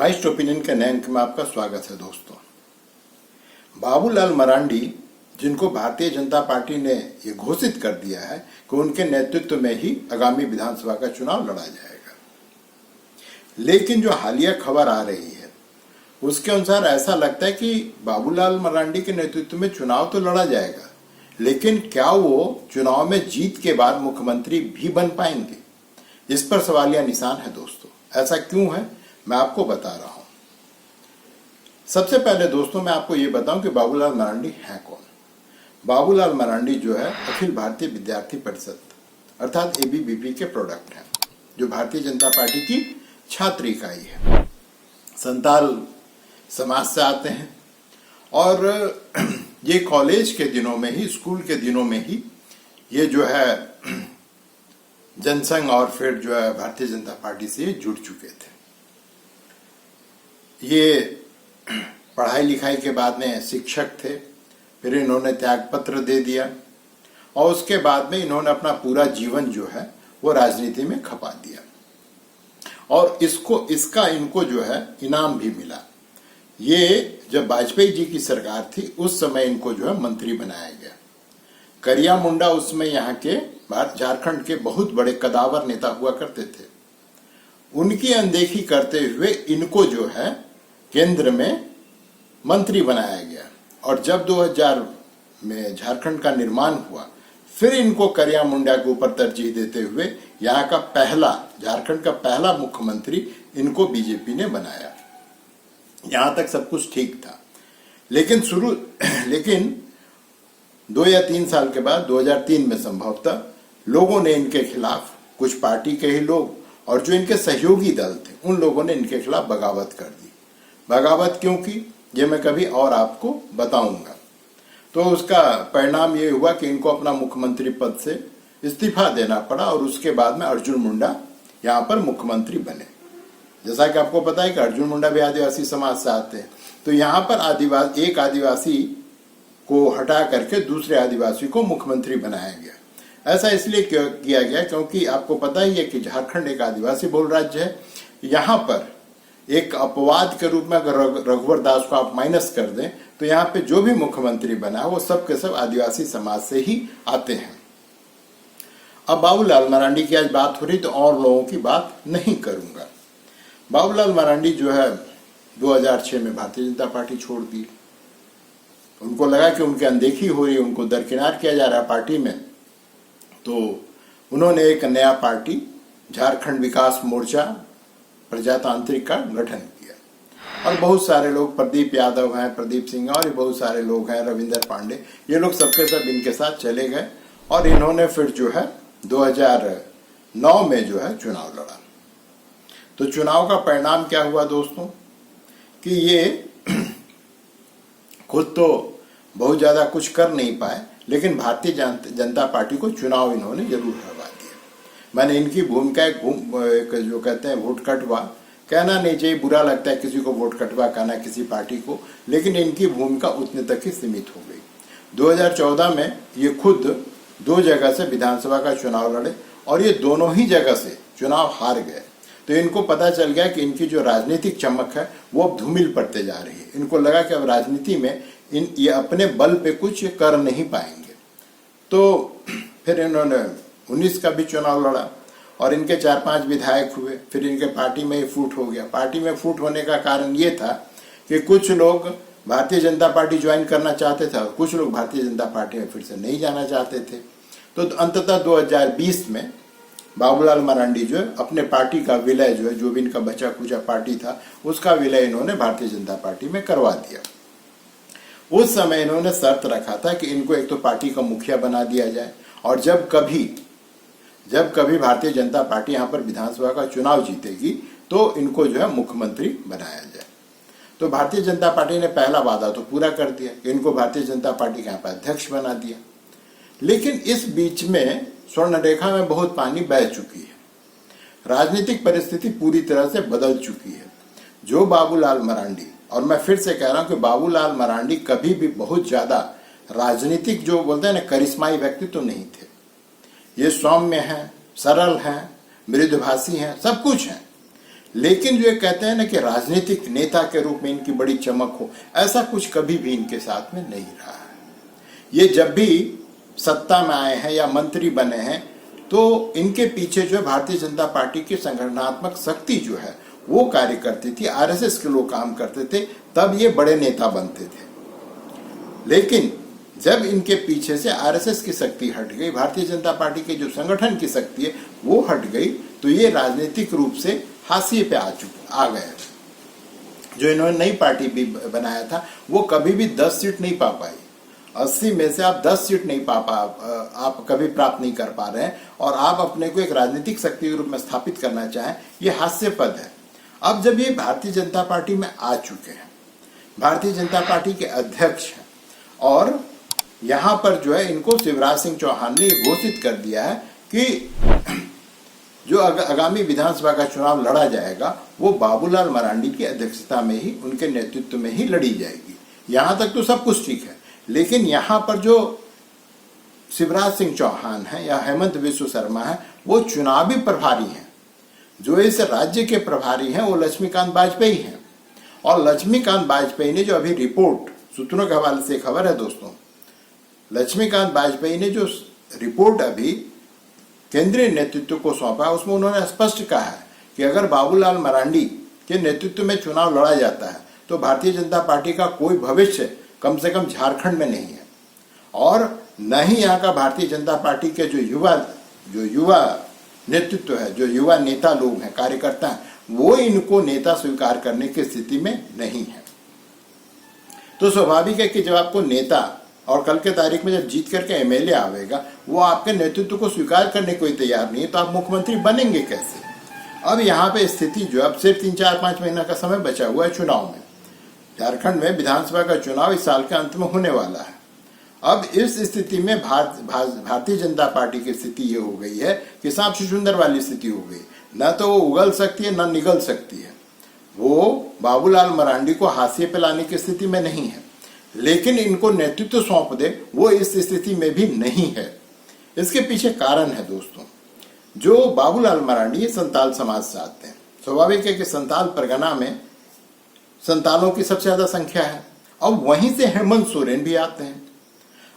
वाइस्ट opinion के नए अंक में आपका स्वागत है दोस्तों। बाबूलाल मरांडी, जिनको भारतीय जनता पार्टी ने ये घोषित कर दिया है कि उनके नेतृत्व में ही आगामी विधानसभा का चुनाव लड़ा जाएगा, लेकिन जो हालिया खबर आ रही है उसके अनुसार ऐसा लगता है कि बाबूलाल मरांडी के नेतृत्व में चुनाव तो लड़ा जाएगा, लेकिन क्या वो चुनाव में जीत के बाद मुख्यमंत्री भी बन पाएंगे? इस पर सवालिया निशान है दोस्तों। ऐसा क्यों है, मैं आपको बता रहा हूं। सबसे पहले दोस्तों मैं आपको ये बताऊं कि बाबूलाल मरांडी है कौन। बाबूलाल मरांडी जो है अखिल भारतीय विद्यार्थी परिषद अर्थात एबीवीपी के प्रोडक्ट हैं, जो भारतीय जनता पार्टी की छात्र इकाई है। संताल समाज से आते हैं और ये कॉलेज के दिनों में ही, स्कूल के दिनों में ही ये जो है जनसंघ और फिर जो है भारतीय जनता पार्टी से जुड़ चुके थे। ये पढ़ाई लिखाई के बाद में शिक्षक थे, फिर इन्होंने त्याग पत्र दे दिया और उसके बाद में इन्होंने अपना पूरा जीवन जो है वो राजनीति में खपा दिया और इसका इनको जो है इनाम भी मिला। ये जब वाजपेयी जी की सरकार थी उस समय इनको जो है मंत्री बनाया गया। करिया मुंडा उसमें यहाँ के झारखंड के बहुत बड़े कदावर नेता हुआ करते थे। उनकी अनदेखी करते हुए इनको जो है केंद्र में मंत्री बनाया गया और जब 2000 में झारखंड का निर्माण हुआ फिर इनको करिया मुंडा के ऊपर तरजीह देते हुए यहाँ का झारखंड का पहला मुख्यमंत्री इनको बीजेपी ने बनाया। यहाँ तक सब कुछ ठीक था, लेकिन 2 या 3 साल के बाद 2003 में संभवतः लोगों ने इनके खिलाफ, कुछ पार्टी के ही लोग और जो इनके सहयोगी दल थे, उन लोगों ने इनके खिलाफ बगावत कर दी। बगावत क्यों की, ये मैं कभी और आपको बताऊंगा। तो उसका परिणाम ये हुआ कि इनको अपना मुख्यमंत्री पद से इस्तीफा देना पड़ा और उसके बाद में अर्जुन मुंडा यहाँ पर मुख्यमंत्री बने। जैसा कि आपको पता है कि अर्जुन मुंडा भी आदिवासी समाज से आते हैं, तो यहाँ पर एक आदिवासी को हटा करके दूसरे आदिवासी को मुख्यमंत्री बनाया गया। ऐसा इसलिए किया गया क्योंकि आपको पता ही है कि झारखंड एक आदिवासी बहुल राज्य है। यहाँ पर एक अपवाद के रूप में अगर रघुवर दास को आप माइनस कर दें तो यहाँ पे जो भी मुख्यमंत्री बना वो सब के सब आदिवासी समाज से ही आते हैं। अब बाबूलाल मरांडी की आज बात हो रही तो और लोगों की बात नहीं करूंगा। बाबूलाल मरांडी जो है 2006 में भारतीय जनता पार्टी छोड़ दी। उनको लगा कि उनकी अनदेखी हो रही है, उनको दरकिनार किया जा रहा है पार्टी में, तो उन्होंने एक नया पार्टी झारखंड विकास मोर्चा प्रजातांत्रिक का गठन किया और बहुत सारे लोग, प्रदीप यादव हैं, प्रदीप सिंह और बहुत सारे लोग हैं, रविंदर पांडे, ये लोग सबके सब इनके साथ चले गए और इन्होंने फिर जो है 2009 में जो है चुनाव लड़ा। तो चुनाव का परिणाम क्या हुआ दोस्तों कि ये खुद तो बहुत ज्यादा कुछ कर नहीं पाए, लेकिन भारतीय जनता पार्टी को चुनाव इन्होंने जरूर हरवा दिया। मैंने इनकी भूमिका एक जो कहते हैं वोट कटवा, कहना नहीं चाहिए, बुरा लगता है किसी को वोट कटवा कहना किसी पार्टी को, लेकिन इनकी भूमिका उतने तक ही सीमित हो गई। 2014 में ये खुद 2 जगह से विधानसभा का चुनाव लड़े और ये दोनों ही जगह से चुनाव हार गए। तो इनको पता चल गया कि इनकी जो राजनीतिक चमक है वो अब धूमिल पड़ते जा रही है। इनको लगा कि अब राजनीति में ये अपने बल पे कुछ कर नहीं पाएंगे। तो फिर इन्होंने 19 का भी चुनाव लड़ा और इनके 4-5 विधायक हुए। फिर इनके पार्टी में ही फूट हो गया। पार्टी में फूट होने का कारण ये था कि कुछ लोग भारतीय जनता पार्टी ज्वाइन करना चाहते थे और कुछ लोग भारतीय जनता पार्टी में फिर से नहीं जाना चाहते थे। तो अंततः 2020 में बाबूलाल मरांडी जो है अपने पार्टी का विलय जो भी इनका बचा कुचा पार्टी था उसका विलय इन्होंने भारतीय जनता पार्टी में करवा दिया। उस समय इन्होंने शर्त रखा था कि इनको एक तो पार्टी का मुखिया बना दिया जाए और जब कभी भारतीय जनता पार्टी यहाँ पर विधानसभा का चुनाव जीतेगी तो इनको जो है मुख्यमंत्री बनाया जाए। तो भारतीय जनता पार्टी ने पहला वादा तो पूरा कर दिया, इनको भारतीय जनता पार्टी के यहाँ पर अध्यक्ष बना दिया। लेकिन इस बीच में स्वर्ण रेखा में बहुत पानी बह चुकी है, राजनीतिक परिस्थिति पूरी तरह से बदल चुकी है। जो बाबूलाल मरांडी, और मैं फिर से कह रहा हूं कि बाबूलाल मरांडी कभी भी बहुत ज्यादा राजनीतिक जो बोलते हैं ना करिश्माई व्यक्तित्व तो नहीं थे। ये सौम्य हैं, सरल हैं, मृदुभाषी हैं, सब कुछ हैं, लेकिन जो ये कहते हैं ना कि राजनीतिक नेता के रूप में इनकी बड़ी चमक हो, ऐसा कुछ कभी भी इनके साथ में नहीं रहा है। ये जब भी सत्ता में आए हैं या मंत्री बने हैं तो इनके पीछे जो है भारतीय जनता पार्टी की संगठनात्मक शक्ति जो है वो कार्य करती थी, आरएसएस के लोग काम करते थे, तब ये बड़े नेता बनते थे। लेकिन जब इनके पीछे से आरएसएस की शक्ति हट गई, भारतीय जनता पार्टी के जो संगठन की शक्ति है वो हट गई, तो ये राजनीतिक रूप से हाशिए पे आ गए। जो इन्होंने नई पार्टी भी बनाया था वो कभी भी 10 सीट नहीं पा पाई। 80 में से आप 10 सीट नहीं आप कभी प्राप्त नहीं कर पा रहे हैं, और आप अपने को एक राजनीतिक शक्ति के रूप में स्थापित करना चाहें, ये हास्यास्पद है। अब जब ये भारतीय जनता पार्टी में आ चुके हैं, भारतीय जनता पार्टी के अध्यक्ष हैं, और यहाँ पर जो है इनको शिवराज सिंह चौहान ने घोषित कर दिया है कि जो आगामी विधानसभा का चुनाव लड़ा जाएगा वो बाबूलाल मरांडी की अध्यक्षता में ही, उनके नेतृत्व में ही लड़ी जाएगी। यहाँ तक तो सब कुछ ठीक है, लेकिन यहाँ पर जो शिवराज सिंह चौहान है या हेमंत बिस्व शर्मा है वो चुनावी प्रभारी हैं। जो इस राज्य के प्रभारी हैं वो लक्ष्मीकांत वाजपेयी हैं, और लक्ष्मीकांत वाजपेयी ने जो अभी रिपोर्ट, सूत्रों के हवाले से खबर है दोस्तों, लक्ष्मीकांत वाजपेयी ने जो रिपोर्ट अभी केंद्रीय नेतृत्व को सौंपा उसमें उन्होंने स्पष्ट कहा है कि अगर बाबूलाल मरांडी के नेतृत्व में चुनाव लड़ा जाता है तो भारतीय जनता पार्टी का कोई भविष्य कम से कम झारखंड में नहीं है, और न ही यहाँ का भारतीय जनता पार्टी के जो युवा नेतृत्व है, जो युवा नेता लोग हैं, कार्यकर्ता हैं, वो इनको नेता स्वीकार करने की स्थिति में नहीं है। तो स्वाभाविक है कि जब आपको नेता, और कल के तारीख में जब जीत करके एमएलए आवेगा, वो आपके नेतृत्व को स्वीकार करने को ही तैयार नहीं है, तो आप मुख्यमंत्री बनेंगे कैसे? अब यहाँ पे स्थिति जो अब सिर्फ 3-4-5 महीना का समय बचा हुआ है चुनाव में। झारखंड में विधानसभा का चुनाव इस साल के अंत में होने वाला है। अब इस स्थिति में भारतीय जनता पार्टी की स्थिति ये हो गई है कि सांप छुछुंदर वाली स्थिति हो गई, न तो वो उगल सकती है न निगल सकती है। वो बाबूलाल मरांडी को हाशिए पे लाने की स्थिति में नहीं है, लेकिन इनको नेतृत्व सौंप दे वो इस स्थिति में भी नहीं है। इसके पीछे कारण है दोस्तों, जो बाबूलाल मरांडी संताल समाज से आते हैं। स्वाभाविक है कि संताल परगना में संतालों की सबसे ज्यादा संख्या है। अब वहीं से हेमंत सोरेन भी आते हैं।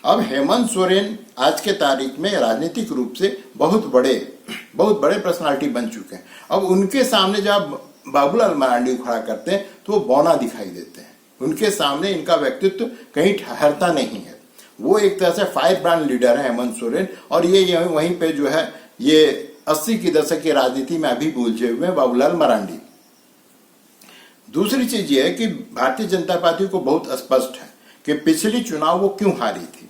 अब हेमंत सोरेन आज के तारीख में राजनीतिक रूप से बहुत बड़े पर्सनालिटी बन चुके हैं। अब उनके सामने जब बाबूलाल मरांडी खड़ा करते हैं तो वो बौना दिखाई देते हैं। उनके सामने इनका व्यक्तित्व कहीं ठहरता नहीं है। वो एक तरह से फायर ब्रांड लीडर है हेमंत सोरेन, और ये वहीं पे जो है ये 80 की दशक की राजनीति में अभी उलझे हुए हैं बाबूलाल मरांडी। दूसरी चीज ये है कि भारतीय जनता पार्टी को बहुत स्पष्ट है कि पिछली चुनाव वो क्यों हारी थी।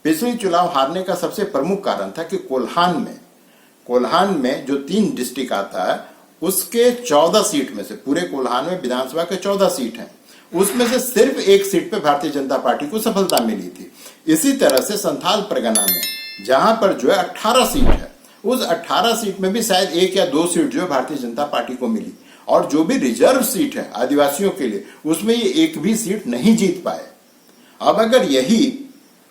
पिछली चुनाव हारने का सबसे प्रमुख कारण था कि कोल्हान में जो 3 डिस्ट्रिक्ट आता है उसके 14 सीट में से, पूरे कोल्हान में विधानसभा के 14 सीट हैं, उसमें से सिर्फ 1 सीट पे भारतीय जनता पार्टी को सफलता मिली थी। इसी तरह से संथाल परगना में जहां पर जो है 18 सीट है, उस 18 सीट में भी शायद 1 या 2 सीट जो है भारतीय जनता पार्टी को मिली, और जो भी रिजर्व सीट है आदिवासियों के लिए उसमें ये 1 भी सीट नहीं जीत पाए। अब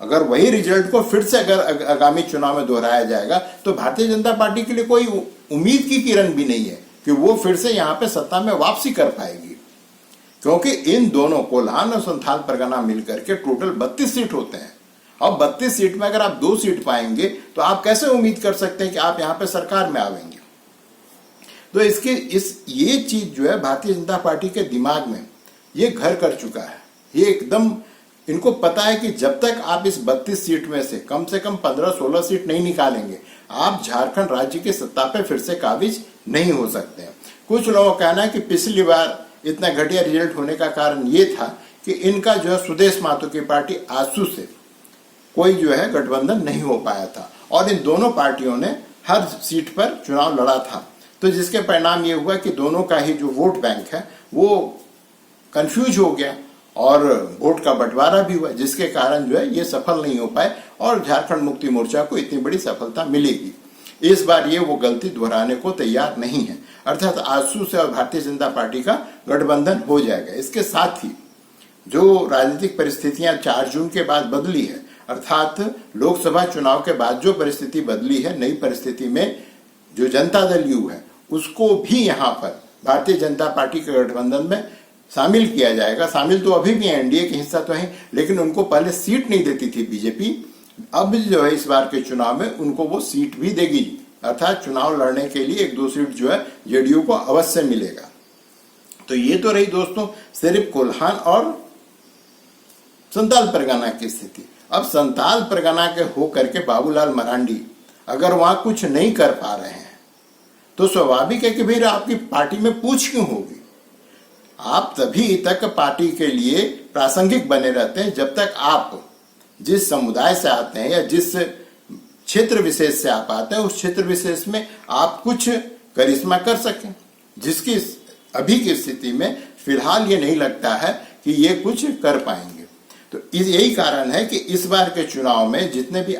अगर वही रिजल्ट को फिर से अगर आगामी चुनाव में दोहराया जाएगा तो भारतीय जनता पार्टी के लिए कोई उम्मीद की किरण भी नहीं है कि वो फिर से यहाँ पे सत्ता में वापसी कर पाएगी, क्योंकि इन दोनों कोल्हान और संथाल परगना मिलकर के टोटल 32 सीट होते हैं। अब 32 सीट में अगर आप 2 सीट पाएंगे तो आप कैसे उम्मीद कर सकते हैं कि आप यहाँ पे सरकार में आवेंगे? तो ये चीज जो है भारतीय जनता पार्टी के दिमाग में ये घर कर चुका है। ये एकदम इनको पता है कि जब तक आप इस 32 सीट में से कम 15-16 सीट नहीं निकालेंगे, आप झारखंड राज्य की सत्ता पे फिर से काबिज नहीं हो सकते हैं। कुछ लोगों का कहना है कि पिछली बार इतना घटिया रिजल्ट होने का कारण ये था कि इनका जो है सुदेश महतो की पार्टी आसू से कोई जो है गठबंधन नहीं हो पाया था, और इन दोनों पार्टियों ने हर सीट पर चुनाव लड़ा था। तो जिसके परिणाम ये हुआ कि दोनों का ही जो वोट बैंक है वो कंफ्यूज हो गया, और वोट का बंटवारा भी हुआ, जिसके कारण जो है ये सफल नहीं हो पाए, और झारखंड मुक्ति मोर्चा को इतनी बड़ी सफलता मिलेगी। इस बार ये वो गलती दोहराने को तैयार नहीं है, अर्थात आजसू से और भारतीय जनता पार्टी का गठबंधन हो जाएगा। इसके साथ ही जो राजनीतिक परिस्थितियां 4 जून के बाद बदली है, अर्थात लोकसभा चुनाव के बाद जो परिस्थिति बदली है, नई परिस्थिति में जो जनता दल यू है उसको भी यहाँ पर भारतीय जनता पार्टी के गठबंधन में शामिल किया जाएगा। शामिल तो अभी भी एनडीए के हिस्सा तो है, लेकिन उनको पहले सीट नहीं देती थी बीजेपी। अब जो है इस बार के चुनाव में उनको वो सीट भी देगी, अर्थात चुनाव लड़ने के लिए 1-2 सीट जो है जेडीयू को अवश्य मिलेगा। तो ये तो रही दोस्तों सिर्फ कोल्हान और संताल परगना की स्थिति। अब संताल परगना के होकर के बाबूलाल मरांडी अगर वहां कुछ नहीं कर पा रहे हैं तो स्वाभाविक है कि भाई आपकी पार्टी में पूछ क्यों होगी। आप तभी तक पार्टी के लिए प्रासंगिक बने रहते हैं जब तक आप जिस समुदाय से आते हैं या जिस क्षेत्र विशेष से आप आते हैं उस क्षेत्र विशेष में आप कुछ करिश्मा कर सकें, जिसकी अभी की स्थिति में फिलहाल ये नहीं लगता है कि ये कुछ कर पाएंगे। तो यही कारण है कि इस बार के चुनाव में जितने भी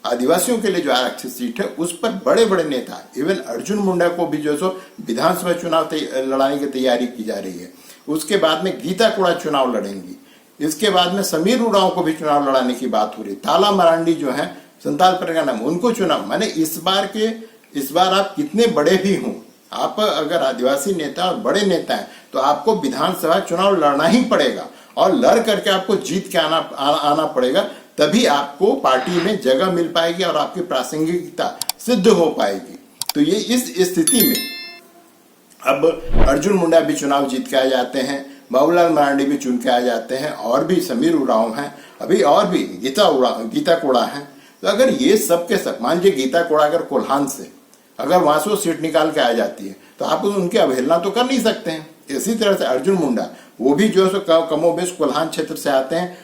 आदिवासियों के लिए जो आरक्षित सीट है उस पर बड़े बड़े नेता, इवन अर्जुन मुंडा को भी जो सो विधानसभा चुनाव लड़ाने की तैयारी की जा रही है। उसके बाद में गीता कोड़ा चुनाव लड़ेंगी, इसके बाद में समीर उरांव को भी चुनाव लड़ाने की बात हो रही। ताला मरांडी जो है संताल परगना में उनको चुनाव, माने इस बार आप कितने बड़े भी हों, आप अगर आदिवासी नेता और बड़े नेता हैं तो आपको विधानसभा चुनाव लड़ना ही पड़ेगा और लड़ करके आपको जीत के आना पड़ेगा, तभी आपको पार्टी में जगह मिल पाएगी और आपकी प्रासंगिकता सिद्ध हो पाएगी। तो ये इस स्थिति में अब अर्जुन मुंडा भी चुनाव जीत के आ जाते हैं, बाबूलाल मरांडी भी चुन के आ जाते हैं, और भी समीर उरांव हैं, अभी और भी गीता कोड़ा है। तो अगर ये सब के सब, मान लीजिए गीता कोड़ा अगर कोल्हान से अगर वहां से वो सीट निकाल के आ जाती है तो आप उनकी अवहेलना तो कर नहीं सकते हैं। इसी तरह से अर्जुन मुंडा वो भी जो है कमोबेश कोल्हान क्षेत्र से आते हैं।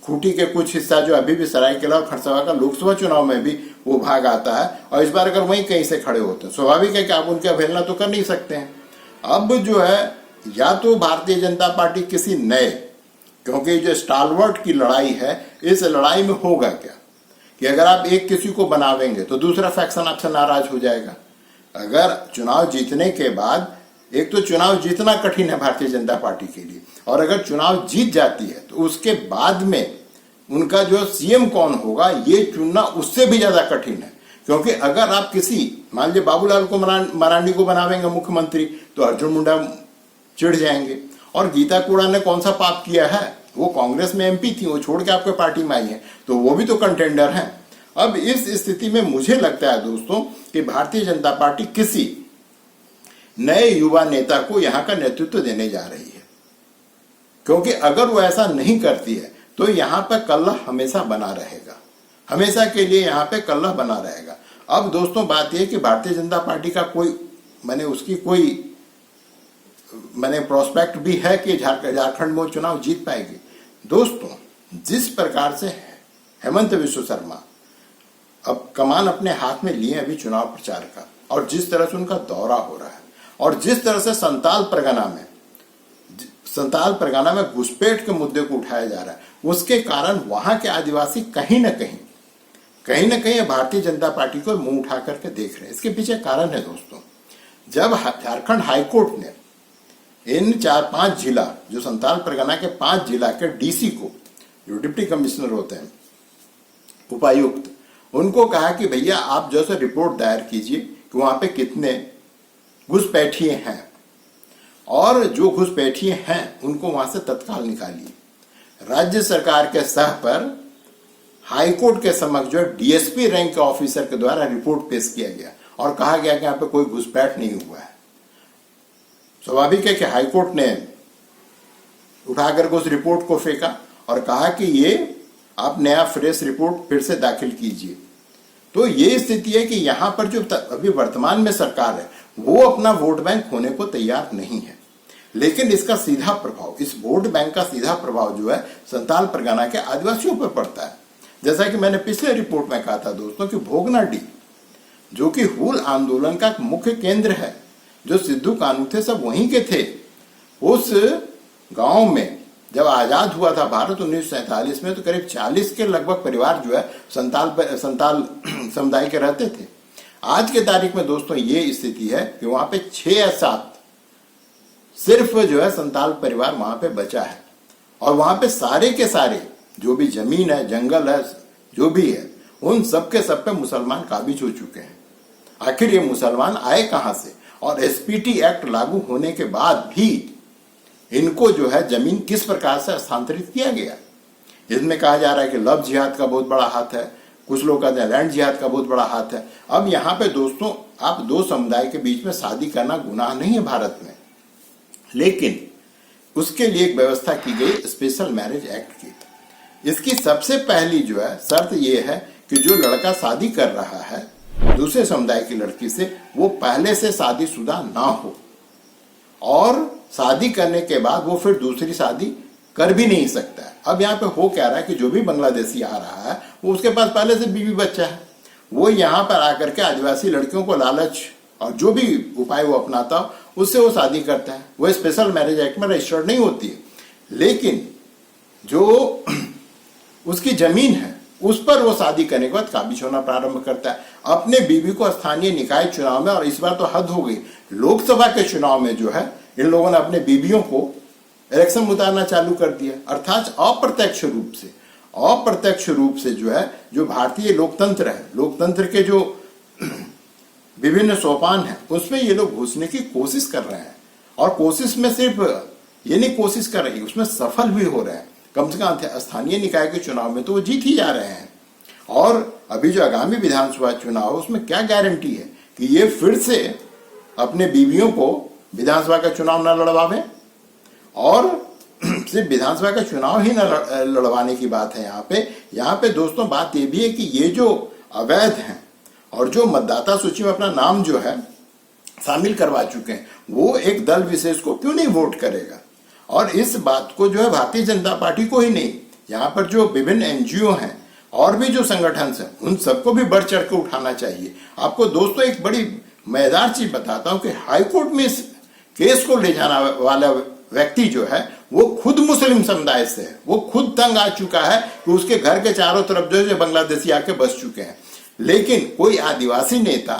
खूंटी के कुछ हिस्सा जो अभी भी सरायकेला और खरसावा का लोकसभा चुनाव में भी वो भाग आता है, और इस बार अगर वहीं कहीं से खड़े होते हैं, स्वाभाविक है कि आप उनकी अवहेलना तो कर नहीं सकते हैं। अब जो है या तो भारतीय जनता पार्टी किसी नए, क्योंकि जो स्टालवर्ट की लड़ाई है इस लड़ाई में होगा क्या कि अगर आप एक किसी को बनावेंगे तो दूसरा फैक्शन आपसे नाराज हो जाएगा। अगर चुनाव जीतने के बाद, एक तो चुनाव जीतना कठिन है भारतीय जनता पार्टी के लिए, और अगर चुनाव जीत जाती है तो उसके बाद में उनका जो सीएम कौन होगा ये चुनना उससे भी ज्यादा कठिन है। क्योंकि अगर आप किसी, मान लीजिए बाबूलाल को मरांडी को बनावेंगे मुख्यमंत्री तो अर्जुन मुंडा चिढ़ जाएंगे। और गीता कोड़ा ने कौन सा पाप किया है, वो कांग्रेस में एमपी थी, वो छोड़ के आपके पार्टी में आई है, तो वो भी तो कंटेंडर हैं। अब इस स्थिति में मुझे लगता है दोस्तों कि भारतीय जनता पार्टी किसी नए युवा नेता को यहां का नेतृत्व देने जा रही है, क्योंकि अगर वो ऐसा नहीं करती है तो यहां पर कलह हमेशा बना रहेगा, हमेशा के लिए यहां पे कलह बना रहेगा। अब दोस्तों बात यह कि भारतीय जनता पार्टी का कोई प्रोस्पेक्ट भी है कि झारखंड में चुनाव जीत पाएगी। दोस्तों जिस प्रकार से हेमंत विश्व शर्मा अब कमान अपने हाथ में लिए अभी चुनाव प्रचार का, और जिस तरह से उनका दौरा हो रहा है, और जिस तरह से संताल परगना में घुसपैठ के मुद्दे को उठाया जा रहा है, उसके कारण वहां के आदिवासी कहीं ना कहीं भारतीय जनता पार्टी को मुंह उठा करके देख रहे हैं। इसके पीछे कारण है दोस्तों, जब झारखंड हाईकोर्ट ने इन 4-5 जिला, जो संताल परगना के 5 जिला के डीसी को, जो डिप्टी कमिश्नर होते हैं, उपायुक्त, उनको कहा कि भैया आप जो है रिपोर्ट दायर कीजिए कि वहां पे कितने घुसपैठिए हैं, और जो घुसपैठिए हैं उनको वहां से तत्काल निकालिए। राज्य सरकार के सह पर हाईकोर्ट के समक्ष जो डीएसपी रैंक के ऑफिसर के द्वारा रिपोर्ट पेश किया गया और कहा गया कि यहाँ पे कोई घुसपैठ नहीं हुआ है। स्वाभाविक है कि हाईकोर्ट ने उठाकर उस रिपोर्ट को फेंका और कहा कि ये आप नया फ्रेश रिपोर्ट फिर से दाखिल कीजिए। तो ये स्थिति है कि यहाँ पर जो अभी वर्तमान में सरकार है वो अपना वोट बैंक खोने को तैयार नहीं है, लेकिन इसका सीधा प्रभाव, इस वोट बैंक का सीधा प्रभाव जो है संताल परगना के आदिवासियों पर पड़ता है। जैसा कि मैंने पिछले रिपोर्ट में कहा था दोस्तों कि भोगनाडीह, जो कि हूल आंदोलन का मुख्य केंद्र है, जो सिद्धू कानू थे सब वहीं के थे, उस गांव में जब आजाद हुआ था भारत 1947 में, तो करीब 40 के लगभग परिवार जो है संताल समुदाय के रहते थे। आज के तारीख में दोस्तों ये स्थिति है कि वहां पे 6 या 7 सिर्फ जो है संताल परिवार वहां पे बचा है, और वहां पे सारे के सारे जो भी जमीन है, जंगल है, जो भी है, उन सब के सब पे मुसलमान काबिज हो चुके हैं। आखिर ये मुसलमान आए कहां से और एसपीटी एक्ट लागू होने के बाद भी इनको जो है जमीन किस प्रकार से हस्तांतरित किया गया। इसमें कहा जा रहा है कि लव जिहाद का बहुत बड़ा हाथ है, कुछ लोग कहते हैं लैंड जिहाद का बहुत बड़ा हाथ है। अब यहाँ पे दोस्तों, आप दो समुदाय के बीच में शादी करना गुनाह नहीं है भारत में, लेकिन उसके लिए एक व्यवस्था की गई स्पेशल मैरिज एक्ट की। इसकी सबसे पहली जो है शर्त यह है कि जो लड़का शादी कर रहा है दूसरे समुदाय की लड़की से, वो पहले से शादीशुदा ना हो, और शादी करने के बाद वो फिर दूसरी शादी कर भी नहीं सकता है। अब यहाँ पे हो क्या रहा है कि जो भी बांग्लादेशी आ रहा है वो उसके पास पहले से बीवी बच्चा है, वो यहाँ पर आकर के आदिवासी लड़कियों को लालच और जो भी उपाय वो अपनाता हो उससे वो शादी करता है। वो स्पेशल मैरिज एक्ट में रजिस्टर्ड नहीं होती है, लेकिन जो उसकी जमीन है उस पर वो शादी करने के बाद काबिज होना प्रारंभ करता है अपने बीवी को। स्थानीय निकाय चुनाव में, और इस बार तो हद हो गई, लोकसभा के चुनाव में जो है इन लोगों ने अपने बीवियों को इलेक्शन में उतारना चालू कर दिया, अर्थात अप्रत्यक्ष रूप से जो है, जो भारतीय लोकतंत्र है, लोकतंत्र के जो विभिन्न सोपान है उसमें ये लोग घुसने की कोशिश कर रहे हैं। और कोशिश में सिर्फ ये नहीं कोशिश कर रही, उसमें सफल भी हो रहे हैं। कम से कम स्थानीय निकाय के चुनाव में तो वो जीत ही जा रहे हैं। और अभी जो आगामी विधानसभा चुनाव है उसमें क्या गारंटी है कि ये फिर से अपने बीवियों को विधानसभा का चुनाव न लड़वावे। और सिर्फ विधानसभा का चुनाव ही न लड़वाने की बात है यहाँ पे दोस्तों बात ये भी है कि ये जो अवैध हैं और जो मतदाता सूची में अपना नाम जो है शामिल करवा चुके हैं, वो एक दल विशेष को क्यों नहीं वोट करेगा। और इस बात को जो है भारतीय जनता पार्टी को ही नहीं, यहाँ पर जो विभिन्न एनजीओ हैं और भी जो संगठन हैं उन सबको भी बढ़ चढ़ के उठाना चाहिए। आपको दोस्तों एक बड़ी मजेदार चीज बताता हूं कि हाईकोर्ट में इस केस को ले जाने वाला व्यक्ति जो है वो खुद मुस्लिम समुदाय से है। वो खुद तंग आ चुका है कि उसके घर के चारों तरफ जो बांग्लादेशी आके बस चुके हैं, लेकिन कोई आदिवासी नेता,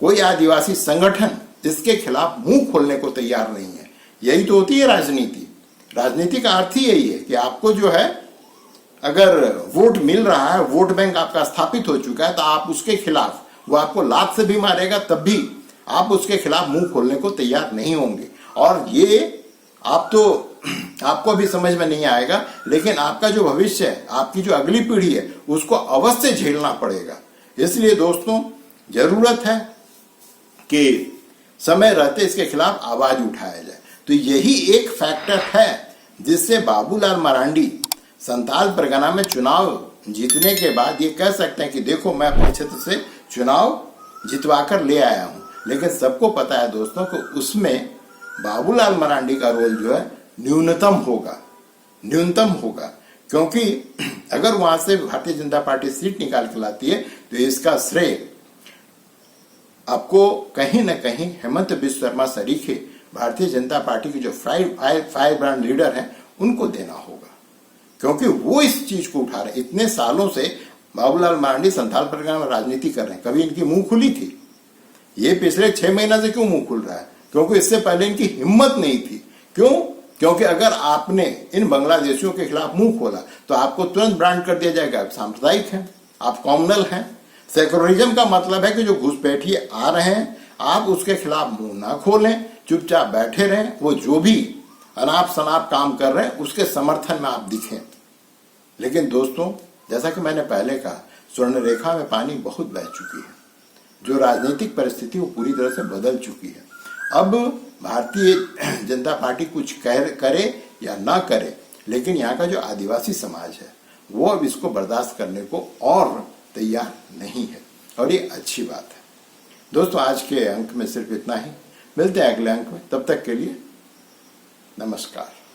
कोई आदिवासी संगठन इसके खिलाफ मुंह खोलने को तैयार नहीं है। यही तो होती है राजनीति। राजनीति का अर्थ ही यही है कि आपको जो है अगर वोट मिल रहा है, वोट बैंक आपका स्थापित हो चुका है, तो आप उसके खिलाफ, वो आपको लात से भी मारेगा तब भी आप उसके खिलाफ मुंह खोलने को तैयार नहीं होंगे। और ये आपको भी समझ में नहीं आएगा, लेकिन आपका जो भविष्य है, आपकी जो अगली पीढ़ी है, उसको अवश्य झेलना पड़ेगा। इसलिए दोस्तों जरूरत है कि समय रहते इसके खिलाफ आवाज उठाया जाए। तो यही एक फैक्टर है जिससे बाबूलाल मरांडी संताल परगना में चुनाव जीतने के बाद ये कह सकते हैं कि देखो मैं अपने क्षेत्र से चुनाव जितवाकर ले आया हूं। लेकिन सबको पता है दोस्तों कि उसमें बाबूलाल मरांडी का रोल जो है न्यूनतम होगा, क्योंकि अगर वहां से भारतीय जनता पार्टी सीट निकाल के लाती है तो इसका श्रेय आपको कहीं ना कहीं हेमंत बिस्व शर्मा सरीखे, भारतीय जनता पार्टी के जो फायर ब्रांड लीडर हैं, उनको देना होगा, क्योंकि वो इस चीज को उठा रहे। इतने सालों से बाबूलाल मरांडी संथाल परगना में राजनीति कर रहे हैं, कभी इनकी मुंह खुली थी? ये पिछले 6 महीना से क्यों मुंह खुल रहा है? क्योंकि इससे पहले इनकी हिम्मत नहीं थी। क्यों? क्योंकि अगर आपने इन बांग्लादेशियों के खिलाफ मुंह खोला तो आपको तुरंत ब्रांड कर दिया जाएगा, आप सांप्रदायिक हैं, आप कॉम्युनल हैं। सेक्युलरिज्म का मतलब है कि जो घुसपैठिए आ रहे हैं, आप उसके खिलाफ मुंह ना खोलें, चुपचाप बैठे रहें। वो जो भी अनाप शनाप काम कर रहे हैं उसके समर्थन में आप दिखें। लेकिन दोस्तों, जैसा कि मैंने पहले कहा, स्वर्ण रेखा में पानी बहुत बह चुकी है। जो राजनीतिक परिस्थिति वो पूरी तरह से बदल चुकी है। अब भारतीय जनता पार्टी कुछ करे या ना करे, लेकिन यहाँ का जो आदिवासी समाज है वो अब इसको बर्दाश्त करने को और तैयार नहीं है, और ये अच्छी बात है। दोस्तों, आज के अंक में सिर्फ इतना ही। मिलते हैं अगले अंक में, तब तक के लिए नमस्कार।